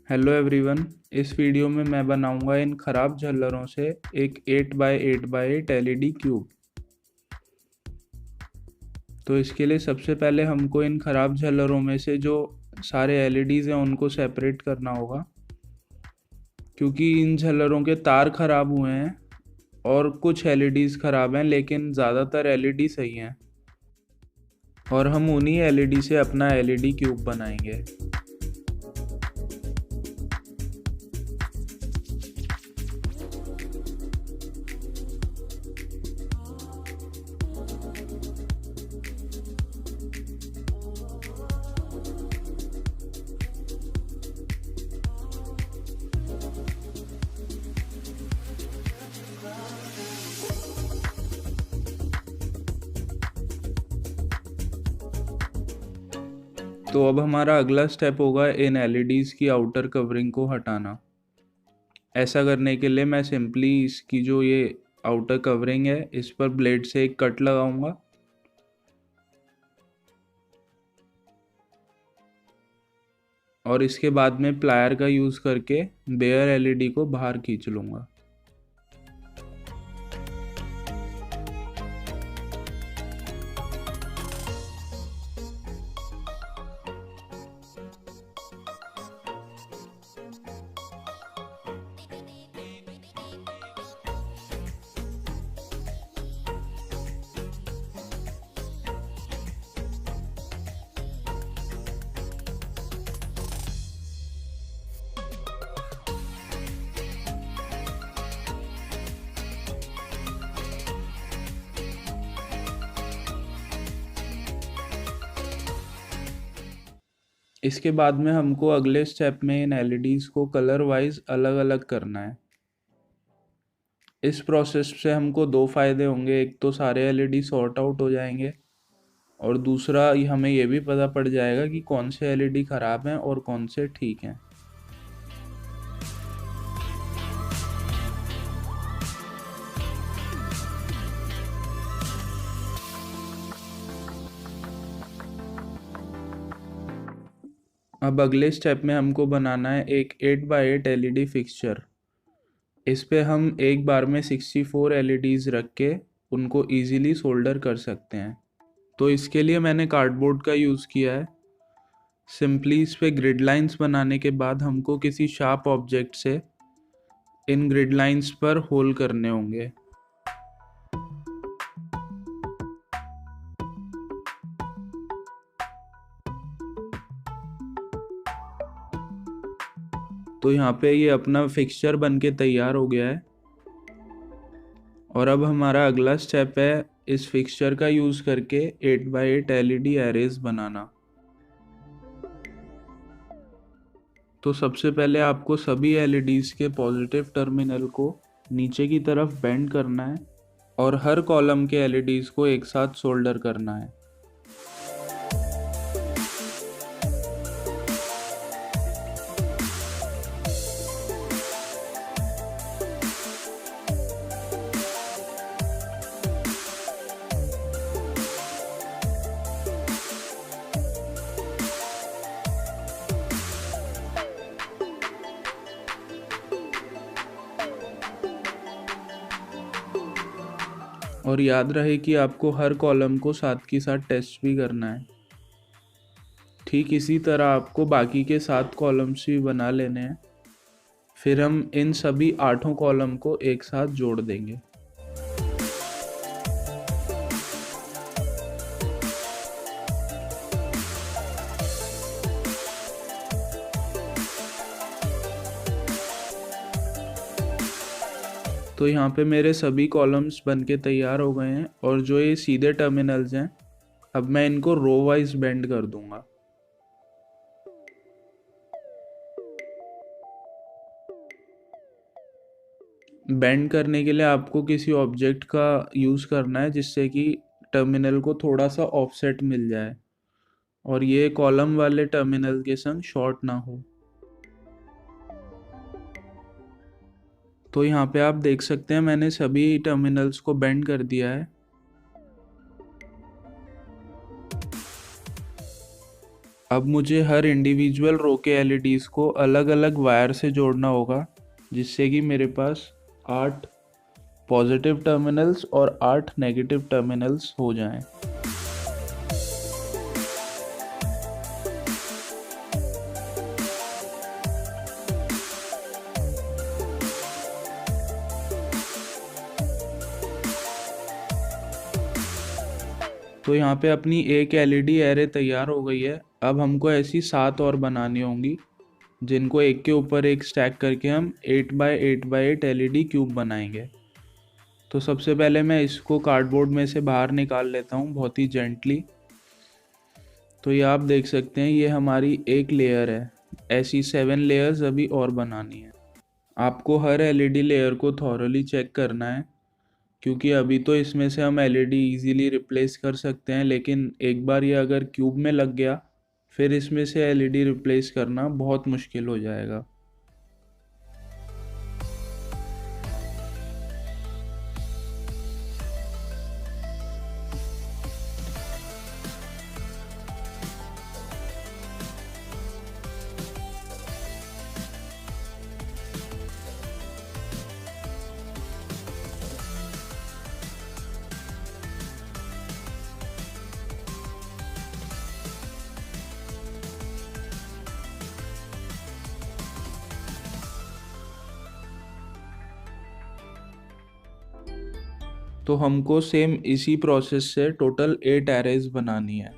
Hello everyone. इस video में मैं बनाऊंगा इन खराब झल्लरों से एक 8x8x8 एलईडी क्यूब। तो इसके लिए सबसे पहले हमको इन खराब झल्लरों में से जो सारे एलईडीज़ हैं उनको सेपरेट करना होगा, क्योंकि इन झल्लरों के तार खराब हुए हैं और कुछ एलईडीज़ खराब हैं, लेकिन ज़्यादातर एलईडी सही हैं और हम उन्हीं एलईडी से अपना एलईडी क्यूब बनाएंगे। तो अब हमारा अगला स्टेप होगा इन एलईडीज़ की आउटर कवरिंग को हटाना। ऐसा करने के लिए मैं सिंपली इसकी जो ये आउटर कवरिंग है इस पर ब्लेड से एक कट लगाऊंगा और इसके बाद में प्लायर का यूज़ करके बेयर एलईडी को बाहर खींच लूँगा। इसके बाद में हमको अगले स्टेप में इन एलईडीज़ को कलर वाइज अलग अलग करना है। इस प्रोसेस से हमको दो फायदे होंगे, एक तो सारे एलईडी सॉर्ट आउट हो जाएंगे और दूसरा हमें ये भी पता पड़ जाएगा कि कौन से एलईडी ख़राब हैं और कौन से ठीक हैं। अब अगले स्टेप में हमको बनाना है एक 8x8 एलईडी फिक्सचर। इस पे हम एक बार में 64 एलईडीज़ रख के उनको इजीली सोल्डर कर सकते हैं। तो इसके लिए मैंने कार्डबोर्ड का यूज़ किया है। सिंपली इस पे ग्रिड लाइंस बनाने के बाद हमको किसी शार्प ऑब्जेक्ट से इन ग्रिड लाइंस पर होल करने होंगे। तो यहाँ पे ये अपना फिक्सचर बन के तैयार हो गया है और अब हमारा अगला स्टेप है इस फिक्सचर का यूज़ करके 8x8 एलईडी एरेज बनाना। तो सबसे पहले आपको सभी एलईडीज़ के पॉजिटिव टर्मिनल को नीचे की तरफ बेंड करना है और हर कॉलम के एलईडीज़ को एक साथ सोल्डर करना है। और याद रहे कि आपको हर कॉलम को साथ के साथ टेस्ट भी करना है। ठीक इसी तरह आपको बाकी के 7 कॉलम्स भी बना लेने हैं। फिर हम इन सभी 8 कॉलम को एक साथ जोड़ देंगे। तो यहाँ पे मेरे सभी कॉलम्स बन के तैयार हो गए हैं और जो ये सीधे टर्मिनल्स हैं अब मैं इनको रो वाइज बेंड कर दूंगा। बेंड करने के लिए आपको किसी ऑब्जेक्ट का यूज़ करना है जिससे कि टर्मिनल को थोड़ा सा ऑफसेट मिल जाए और ये कॉलम वाले टर्मिनल के संग शॉर्ट ना हो। तो यहाँ पे आप देख सकते हैं मैंने सभी टर्मिनल्स को बेंड कर दिया है। अब मुझे हर इंडिविजुअल रो के एलईडीज़ को अलग अलग वायर से जोड़ना होगा, जिससे कि मेरे पास 8 पॉजिटिव टर्मिनल्स और 8 नेगेटिव टर्मिनल्स हो जाएं। तो यहाँ पे अपनी एक एलईडी एरे तैयार हो गई है। अब हमको ऐसी 7 और बनानी होंगी, जिनको एक के ऊपर एक स्टैक करके हम 8x8x8 एलईडी क्यूब बनाएंगे। तो सबसे पहले मैं इसको कार्डबोर्ड में से बाहर निकाल लेता हूँ बहुत ही जेंटली। तो ये आप देख सकते हैं, ये हमारी एक लेयर है। ऐसी 7 लेयर्स अभी और बनानी है। आपको हर एलईडी लेयर को थॉरली चेक करना है, क्योंकि अभी तो इसमें से हम एलईडी इजीली रिप्लेस कर सकते हैं, लेकिन एक बार ये अगर क्यूब में लग गया, फिर इसमें से एलईडी रिप्लेस करना बहुत मुश्किल हो जाएगा। तो हमको सेम इसी प्रोसेस से टोटल 8 एरेज बनानी है।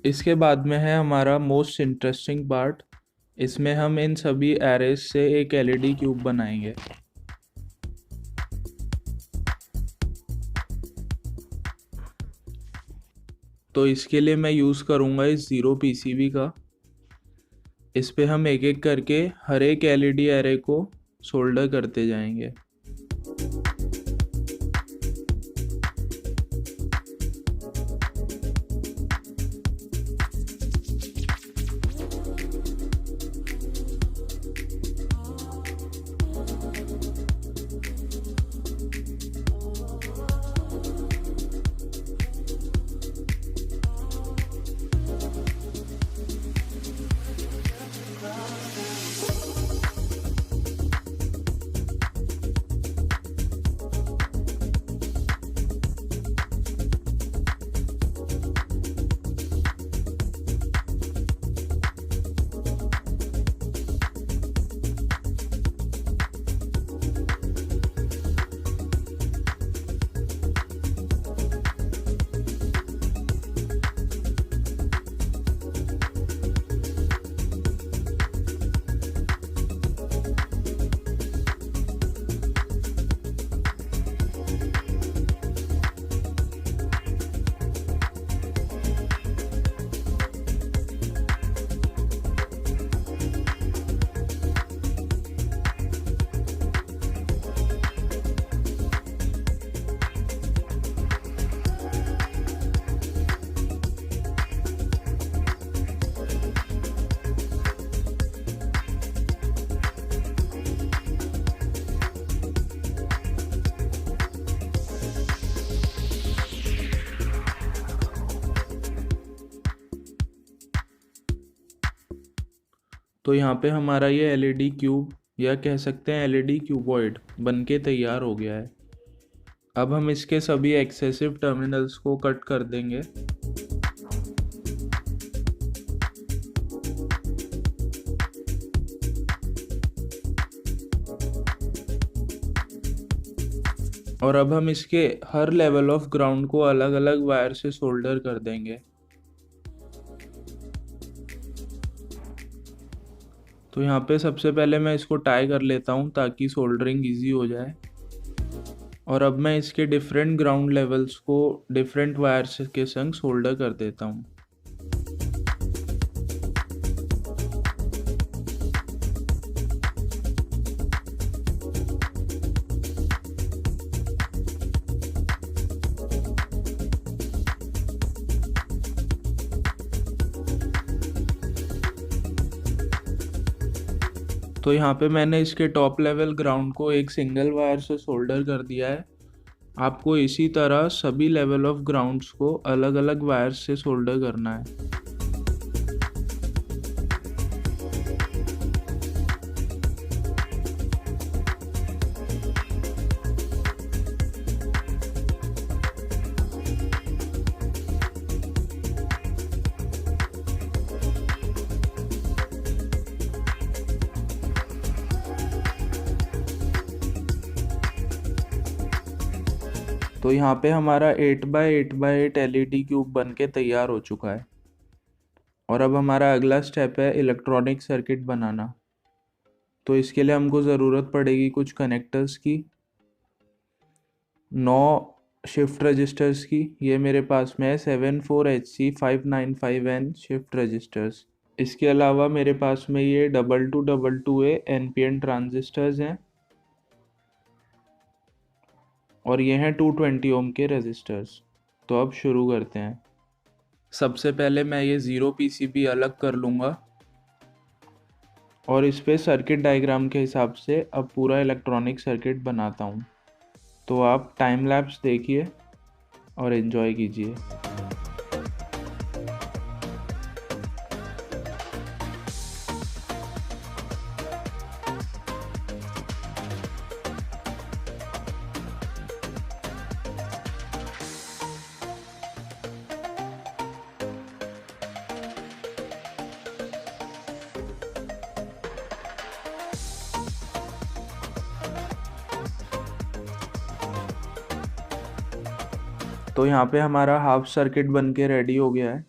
इसके बाद में है हमारा मोस्ट इंटरेस्टिंग पार्ट। इसमें हम इन सभी एरेज से एक एलईडी क्यूब बनाएंगे। तो इसके लिए मैं यूज़ करूँगा इस ज़ीरो पीसीबी का। इस पे हम एक एक करके हर एक एलईडी एरे को सोल्डर करते जाएंगे। तो यहाँ पे हमारा ये एलईडी क्यूब, या कह सकते हैं एलईडी क्यूबॉइड, बन के तैयार हो गया है। अब हम इसके सभी एक्सेसिव टर्मिनल्स को कट कर देंगे। और अब हम इसके हर लेवल ऑफ ग्राउंड को अलग अलग वायर से सोल्डर कर देंगे। तो यहाँ पे सबसे पहले मैं इसको टाई कर लेता हूँ ताकि सोल्डरिंग इजी हो जाए। और अब मैं इसके डिफरेंट ग्राउंड लेवल्स को डिफरेंट वायर्स के संग सोल्डर कर देता हूँ। तो यहाँ पे मैंने इसके टॉप लेवल ग्राउंड को एक सिंगल वायर से सोल्डर कर दिया है। आपको इसी तरह सभी लेवल ऑफ ग्राउंड्स को अलग अलग वायर्स से सोल्डर करना है। तो यहाँ पे हमारा 8x8x8 LED क्यूब बन के तैयार हो चुका है। और अब हमारा अगला स्टेप है इलेक्ट्रॉनिक सर्किट बनाना। तो इसके लिए हमको ज़रूरत पड़ेगी कुछ कनेक्टर्स की, 9 शिफ्ट रजिस्टर्स की। ये मेरे पास में है 74HC595N शिफ्ट रजिस्टर्स। इसके अलावा मेरे पास में ये 2222A NPN ट्रांजिस्टर्स हैं और ये हैं 220 ओम के रेजिस्टर्स। तो अब शुरू करते हैं। सबसे पहले मैं ये 0 PCB अलग कर लूँगा और इस पे सर्किट डायग्राम के हिसाब से अब पूरा इलेक्ट्रॉनिक सर्किट बनाता हूँ। तो आप टाइम लैप्स देखिए और एंजॉय कीजिए। तो यहाँ पे हमारा हाफ सर्किट बन के रेडी हो गया है।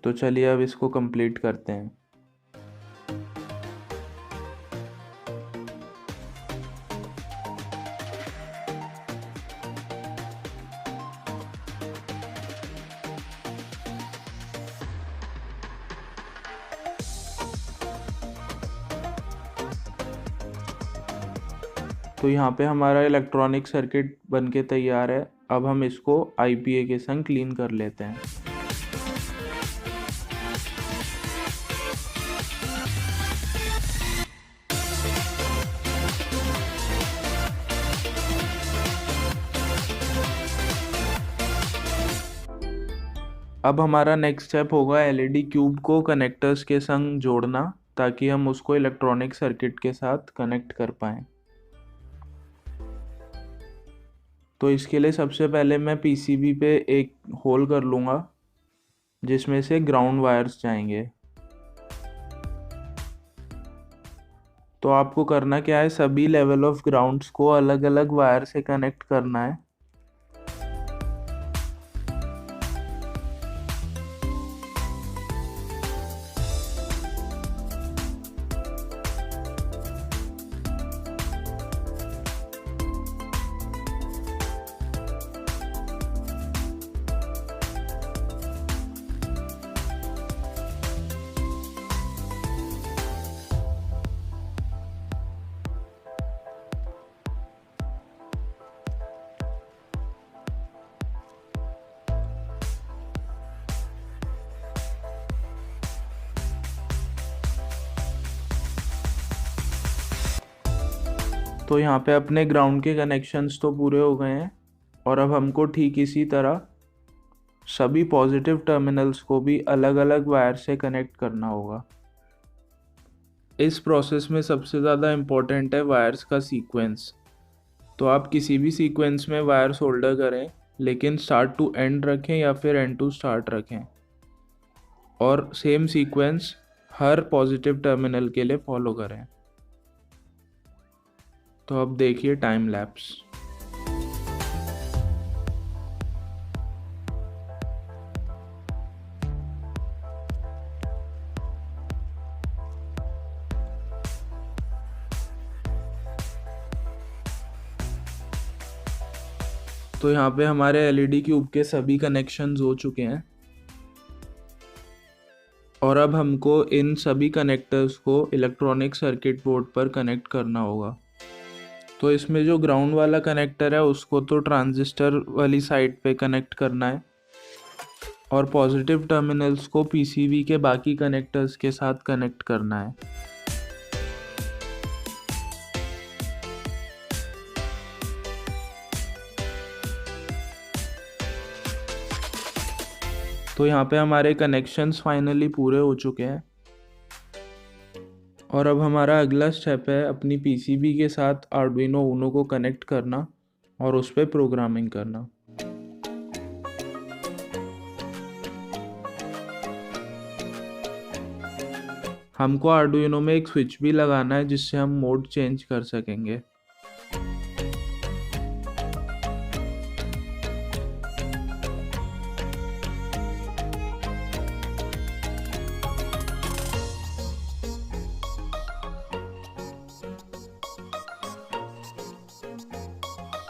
तो चलिए अब इसको कंप्लीट करते हैं। तो यहाँ पे हमारा इलेक्ट्रॉनिक सर्किट बन के तैयार है। अब हम इसको IPA के संग क्लीन कर लेते हैं। अब हमारा नेक्स्ट स्टेप होगा LED क्यूब को कनेक्टर्स के संग जोड़ना, ताकि हम उसको इलेक्ट्रॉनिक सर्किट के साथ कनेक्ट कर पाएँ। तो इसके लिए सबसे पहले मैं PCB पे एक होल कर लूँगा जिसमें से ग्राउंड वायर्स जाएंगे। तो आपको करना क्या है, सभी लेवल ऑफ ग्राउंड्स को अलग अलग वायर से कनेक्ट करना है। तो यहाँ पे अपने ग्राउंड के कनेक्शंस तो पूरे हो गए हैं और अब हमको ठीक इसी तरह सभी पॉजिटिव टर्मिनल्स को भी अलग अलग वायर से कनेक्ट करना होगा। इस प्रोसेस में सबसे ज़्यादा इम्पोर्टेंट है वायर्स का सीक्वेंस। तो आप किसी भी सीक्वेंस में वायर सोल्डर करें, लेकिन स्टार्ट टू एंड रखें या फिर एंड टू स्टार्ट रखें, और सेम सीक्वेंस हर पॉजिटिव टर्मिनल के लिए फॉलो करें। तो अब देखिए टाइम लैप्स। तो यहाँ पे हमारे LED क्यूब के सभी कनेक्शंस हो चुके हैं और अब हमको इन सभी कनेक्टर्स को इलेक्ट्रॉनिक सर्किट बोर्ड पर कनेक्ट करना होगा। तो इसमें जो ग्राउंड वाला कनेक्टर है उसको तो ट्रांजिस्टर वाली साइड पे कनेक्ट करना है और पॉजिटिव टर्मिनल्स को PCB के बाकी कनेक्टर्स के साथ कनेक्ट करना है। तो यहाँ पे हमारे कनेक्शंस फाइनली पूरे हो चुके हैं और अब हमारा अगला स्टेप है अपनी पीसीबी के साथ आर्डुइनो ऊनो को कनेक्ट करना और उस पर प्रोग्रामिंग करना। हमको आर्डुइनो में एक स्विच भी लगाना है जिससे हम मोड चेंज कर सकेंगे।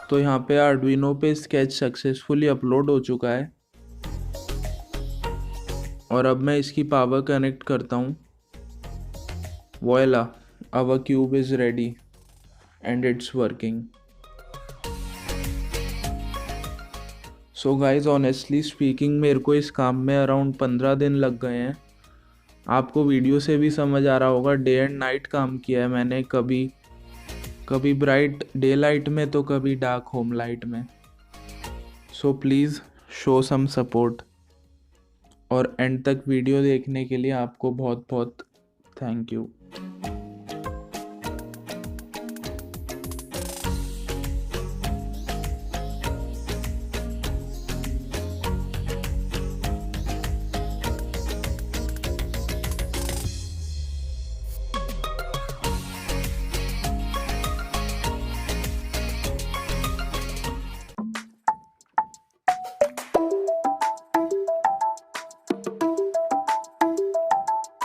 तो यहाँ पे आर्डुइनो पे स्केच सक्सेसफुली अपलोड हो चुका है और अब मैं इसकी पावर कनेक्ट करता हूँ। Voila, our cube is ready and it's working. So guys, honestly speaking मेरे को इस काम में अराउंड 15 दिन लग गए हैं। आपको वीडियो से भी समझ आ रहा होगा, डे एंड नाइट काम किया है मैंने, कभी ब्राइट डे लाइट में तो कभी डार्क होम लाइट में। So please show some support और एंड तक वीडियो देखने के लिए आपको बहुत बहुत थैंक यू।